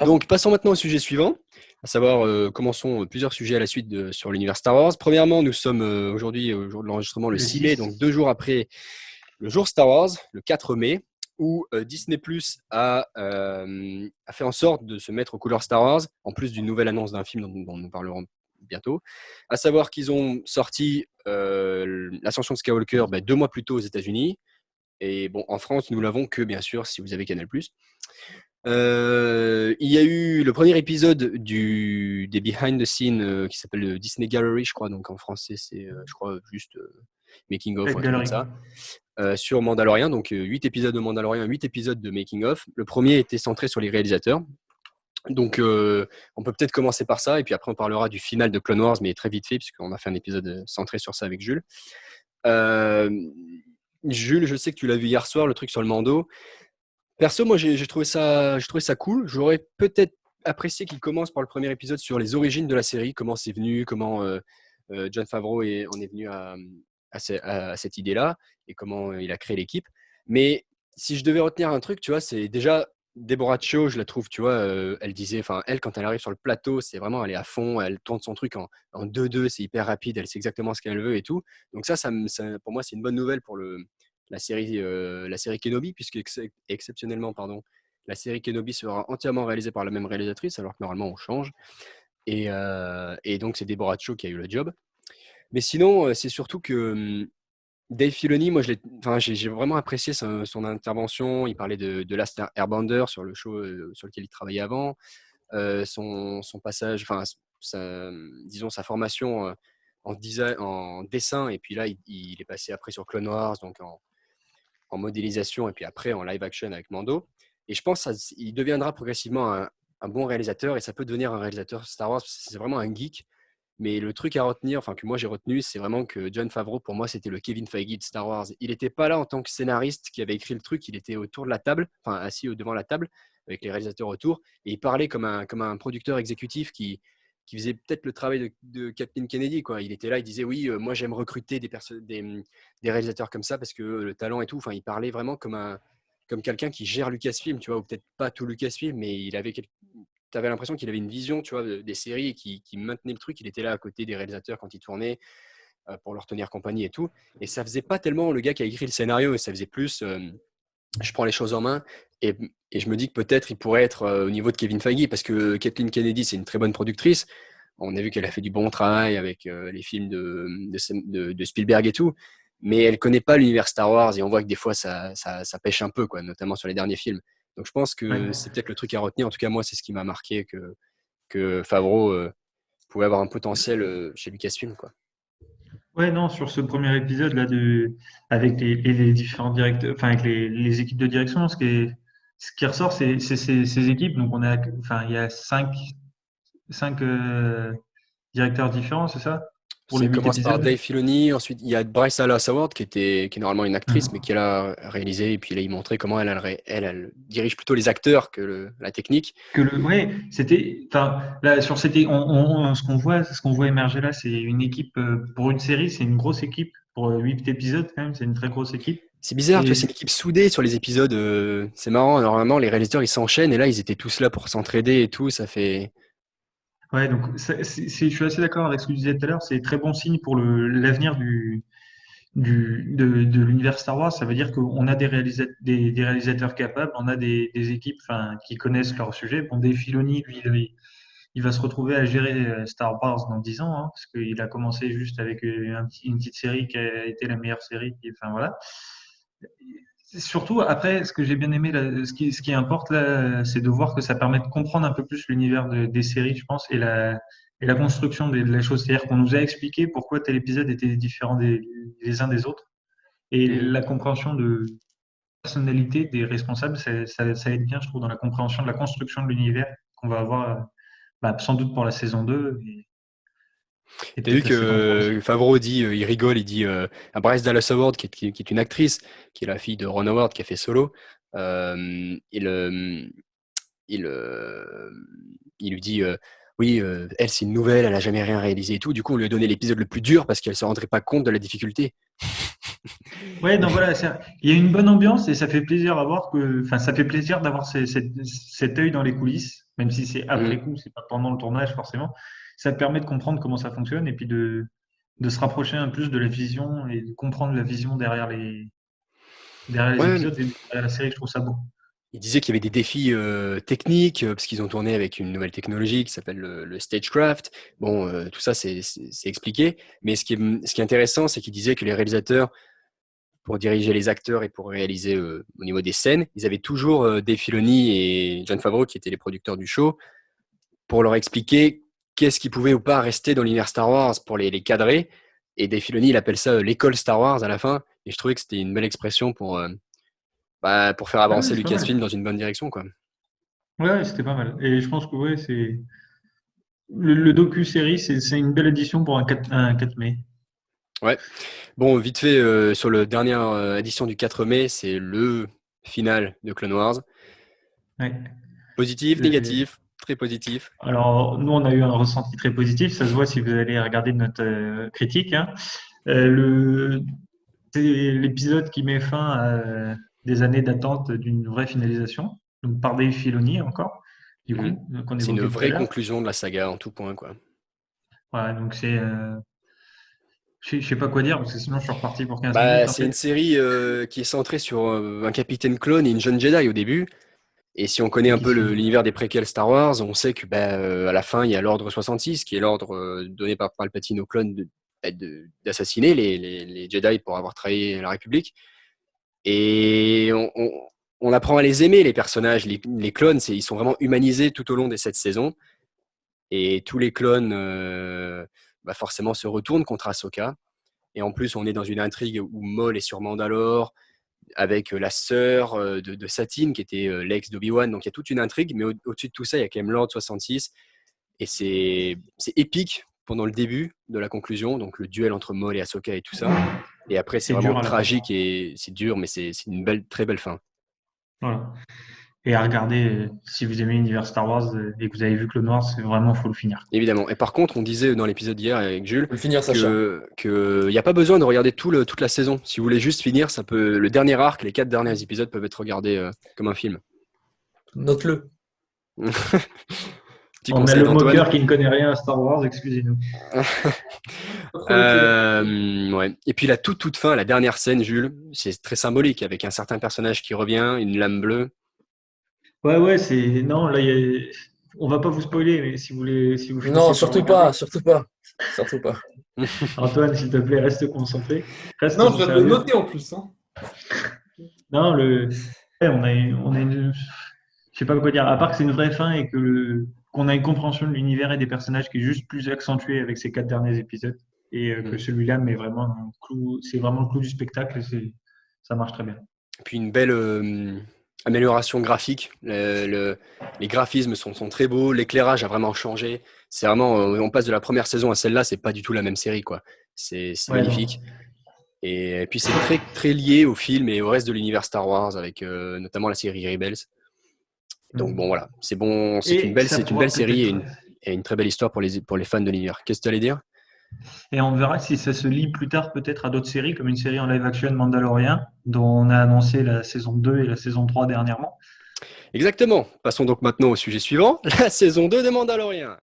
Donc, passons maintenant au sujet suivant, à savoir commençons plusieurs sujets à la suite sur l'univers Star Wars. Premièrement, nous sommes aujourd'hui, au jour de l'enregistrement, le Le 6 mai, 6. donc 2 jours après le jour Star Wars, le 4 mai, où Disney Plus a fait en sorte de se mettre aux couleurs Star Wars, en plus d'une nouvelle annonce d'un film dont nous parlerons bientôt, à savoir qu'ils ont sorti l'Ascension de Skywalker 2 mois plus tôt aux États-Unis. Et bon, en France, nous l'avons que, bien sûr, si vous avez Canal+. Il y a eu le premier épisode des behind the scenes qui s'appelle le Disney Gallery, je crois. Donc en français, c'est, je crois, juste Making of ou un truc comme ça. Sur Mandalorian, donc 8 épisodes de Mandalorian, 8 épisodes de Making of. Le premier était centré sur les réalisateurs. Donc on peut peut-être commencer par ça, et puis après on parlera du final de Clone Wars, mais très vite fait, puisqu'on a fait un épisode centré sur ça avec Jules. Jules, je sais que tu l'as vu hier soir, le truc sur le Mando. Perso, moi, j'ai trouvé ça cool. J'aurais peut-être apprécié qu'il commence par le premier épisode sur les origines de la série, comment c'est venu, comment Jon Favreau en est venu à cette idée-là et comment il a créé l'équipe. Mais si je devais retenir un truc, tu vois, c'est déjà Deborah Chow, je la trouve, tu vois, elle disait, enfin, elle, quand elle arrive sur le plateau, c'est vraiment, elle est à fond, elle tourne son truc en 2-2, c'est hyper rapide, elle sait exactement ce qu'elle veut et tout. Donc pour moi, c'est une bonne nouvelle pour la série Kenobi, puisque exceptionnellement, pardon, la série Kenobi sera entièrement réalisée par la même réalisatrice, alors que normalement on change. Et donc c'est Deborah Chow qui a eu le job. Mais sinon, c'est surtout que Dave Filoni, moi j'ai vraiment apprécié son intervention. Il parlait de Last Airbender sur le show sur lequel il travaillait avant. Son passage, enfin, disons sa formation en dessin, et puis là il est passé après sur Clone Wars, donc en modélisation, et puis après en live action avec Mando. Et je pense qu'il deviendra progressivement un bon réalisateur, et ça peut devenir un réalisateur Star Wars, parce que c'est vraiment un geek. Mais le truc à retenir, enfin que moi j'ai retenu, c'est vraiment que Jon Favreau, pour moi, c'était le Kevin Feige de Star Wars. Il n'était pas là en tant que scénariste qui avait écrit le truc, il était autour de la table, enfin assis devant la table, avec les réalisateurs autour, et il parlait comme un producteur exécutif qui faisait peut-être le travail de Kathleen Kennedy, quoi. Il était là, il disait oui, moi j'aime recruter des réalisateurs comme ça parce que le talent et tout. Enfin, il parlait vraiment comme quelqu'un qui gère Lucasfilm, tu vois, ou peut-être pas tout Lucasfilm, mais tu avais l'impression qu'il avait une vision, tu vois, des séries et qui maintenait le truc. Il était là à côté des réalisateurs quand ils tournaient pour leur tenir compagnie et tout. Et ça faisait pas tellement le gars qui a écrit le scénario, et ça faisait plus je prends les choses en main, et je me dis que peut-être il pourrait être au niveau de Kevin Feige, parce que Kathleen Kennedy, c'est une très bonne productrice. On a vu qu'elle a fait du bon travail avec les films de Spielberg et tout, mais elle connaît pas l'univers Star Wars, et on voit que des fois ça pêche un peu, quoi, notamment sur les derniers films. Donc je pense que Ouais. c'est peut-être le truc à retenir. En tout cas, moi, c'est ce qui m'a marqué, que Favreau pouvait avoir un potentiel chez Lucasfilm, quoi. Ouais, non, sur ce premier épisode là avec les différents directeurs, enfin avec les équipes de direction, ce qui ressort, c'est ces équipes. Donc enfin il y a cinq directeurs différents, c'est ça, pour Ça les huit commence par épisodes. Dave Filoni, ensuite il y a Bryce Dallas Howard qui est normalement une actrice, mais qui a réalisé, et puis là il montrait comment elle dirige plutôt les acteurs que la technique. Ouais, enfin là sur ce qu'on voit émerger là, c'est une équipe pour une série, c'est une grosse équipe pour 8 épisodes quand même, c'est une très grosse équipe. C'est bizarre, tu vois, Et c'est une équipe soudée sur les épisodes. C'est marrant, normalement les réalisateurs ils s'enchaînent, et là ils étaient tous là pour s'entraider et tout, ça fait. ouais, donc je suis assez d'accord avec ce que tu disais tout à l'heure. C'est très bon signe pour l'avenir de l'univers Star Wars. Ça veut dire qu'on a des réalisateurs capables, on a des équipes, enfin, qui connaissent leur sujet. Bon, Dave Filoni, lui, il va se retrouver à gérer Star Wars dans 10 ans, hein, parce qu'il a commencé juste avec une petite série qui a été la meilleure série. Enfin voilà. Surtout, après, ce que j'ai bien aimé, là, ce qui importe là, c'est de voir que ça permet de comprendre un peu plus l'univers des séries, je pense, et la construction de la chose. C'est-à-dire qu'on nous a expliqué pourquoi tel épisode était différent des uns des autres. Et Mhm. la compréhension de personnalité des responsables, ça aide bien, je trouve, dans la compréhension de la construction de l'univers qu'on va avoir sans doute pour la saison 2 et T'as vu peut-être la que saison 3 aussi. Favreau dit, il rigole, il dit à Bryce Dallas Howard, qui est une actrice, qui est la fille de Ron Howard, qui a fait Solo, il, euh, il lui dit oui, elle c'est une nouvelle, elle a jamais rien réalisé et tout. Du coup, on lui a donné l'épisode le plus dur parce qu'elle se rendrait pas compte de la difficulté. Ouais, donc voilà, il y a une bonne ambiance et ça fait plaisir à voir enfin, ça fait plaisir d'avoir cet œil dans les coulisses même si c'est Mhm. après coup, c'est pas pendant le tournage forcément. Ça te permet de comprendre comment ça fonctionne et puis de se rapprocher un peu plus de la vision et de comprendre la vision derrière les Ouais, épisodes et derrière la série. Je trouve ça beau. il disait qu'il y avait des défis techniques, parce qu'ils ont tourné avec une nouvelle technologie qui s'appelle le Stagecraft. Bon, tout ça, c'est expliqué. Mais ce qui est intéressant, c'est qu'il disait que les réalisateurs, pour diriger les acteurs et pour réaliser au niveau des scènes, ils avaient toujours Dave Filoni et Jon Favreau, qui étaient les producteurs du show, pour leur expliquer qu'est-ce qui pouvait ou pas rester dans l'univers Star Wars pour les cadrer. Et Dave Filoni, il appelle ça l'école Star Wars à la fin. Et je trouvais que c'était une belle expression pour faire Ah ouais, avancer c'est pas Lucasfilm mal. dans une bonne direction, quoi. Ouais, ouais, c'était pas mal. Et je pense que ouais, c'est le docu-série, c'est une belle édition pour un 4 mai. Ouais. Bon, vite fait, sur la dernière édition du 4 mai, c'est le final de Clone Wars. Ouais. Positif, Euh, négatif, très positif. Alors, nous, on a eu un ressenti très positif. Ça se voit si vous allez regarder notre critique, hein. Le, c'est l'épisode qui met fin à des années d'attente d'une vraie finalisation, donc par Dave Filoni encore, du Mhm. coup, qu'on C'est une évoquait tout à vraie l'heure. conclusion de la saga en tout point, quoi. Voilà, donc je sais pas quoi dire, parce que sinon je suis reparti pour 15 Bah, minutes en c'est une fait. série qui est centrée sur un capitaine clone et une jeune Jedi au début. Et si on connaît Et un qui peu se finit. l'univers des préquels Star Wars, on sait que bah, à la fin, il y a l'ordre 66, qui est l'ordre donné par Palpatine aux clones d'assassiner les Jedi pour avoir trahi la République. Et on apprend à les aimer, les personnages. Les clones, ils sont vraiment humanisés tout au long des 7 saisons. Et tous les clones, bah forcément, se retournent contre Ahsoka. Et en plus, on est dans une intrigue où Maul est sur Mandalore, avec la sœur de Satine, qui était l'ex d'Obi-Wan. Donc il y a toute une intrigue, mais au-dessus de tout ça, il y a quand même l'Ordre 66. Et c'est épique pendant le début de la conclusion, donc le duel entre Maul et Ahsoka et tout ça. Et après, c'est C'est vraiment dur à la fin. tragique et c'est dur, mais c'est une belle, très belle fin. Voilà. Et à regarder, si vous aimez l'univers Star Wars et que vous avez vu que le Noir, c'est vraiment, faut le finir. Évidemment. Et par contre, on disait dans l'épisode d'hier avec Jules Faut le finir, Sacha. que il n'y a pas besoin de regarder toute la saison. Si vous voulez juste finir, le dernier arc, les 4 derniers épisodes peuvent être regardés comme un film. Note-le. Petit On a conseil le d'Antoine. moqueur qui ne connaît rien à Star Wars, excusez-nous. Pas trop utile. Ouais. Et puis la toute fin, la dernière scène, Jules, c'est très symbolique avec un certain personnage qui revient, une lame bleue. Ouais, ouais, c'est. Non, là, on va pas vous spoiler, mais si vous Non, finissez par le regarder, surtout pas. Surtout pas. Antoine, s'il te plaît, reste concentré. Reste Non, je viens de le sérieux. noter en plus, hein. Non, ouais, je sais pas quoi dire. À part que c'est une vraie fin et qu'on a une compréhension de l'univers et des personnages qui est juste plus accentuée avec ces 4 derniers épisodes. Et que celui-là, mais vraiment, c'est vraiment le clou du spectacle et ça marche très bien. Et puis une belle amélioration graphique. Les graphismes sont très beaux, l'éclairage a vraiment changé. C'est vraiment, on passe de la première saison à celle-là, c'est pas du tout la même série, quoi. C'est Ouais, non. magnifique. Et puis c'est très très lié au film et au reste de l'univers Star Wars avec notamment la série Rebels. Donc bon voilà, c'est bon, Et ça c'est une belle pourra série peut-être. et une très belle histoire pour les fans de l'univers. Qu'est-ce que tu allais dire? Et on verra si ça se lie plus tard peut-être à d'autres séries, comme une série en live action Mandalorian, dont on a annoncé la saison 2 et la saison 3 dernièrement. Exactement. Passons donc maintenant au sujet suivant, la saison 2 de Mandalorian.